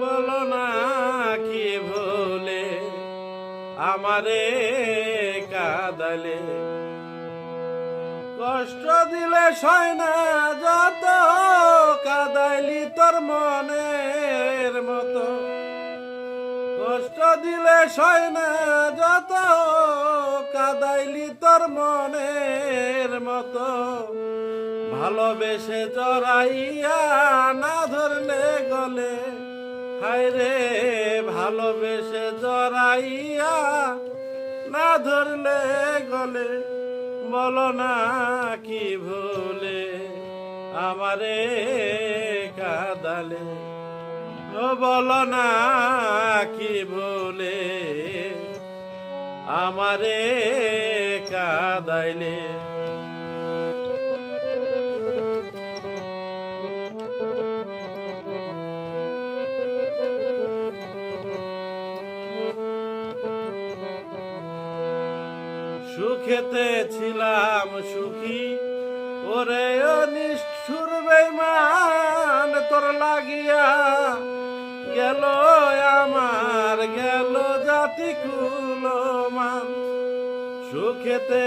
বলো না কি ভুলে আমারে কাঁদালে, কষ্ট দিলে সয় না যত কাঁদাইলি তোর মনের মতো, কষ্ট দিলে সয় না যত কাঁদাইলি তোর মনের মতো, ভালোবেসে জড়াইয়া না ধরলে গলে, হায় রে ভালোবেসে জড়াইয়া না ধরলে গলে, বলো না কি ভুলে আমারে কাঁদালে, ও বলো না কি ভুলে আমারে কাঁদাইলে। সুখেতে ছিলাম সুখী ওরে নিষ্ঠুর বেঈমান, তোর লাগিয়া গেল আমার গেল জাতি কুলমান। সুখেতে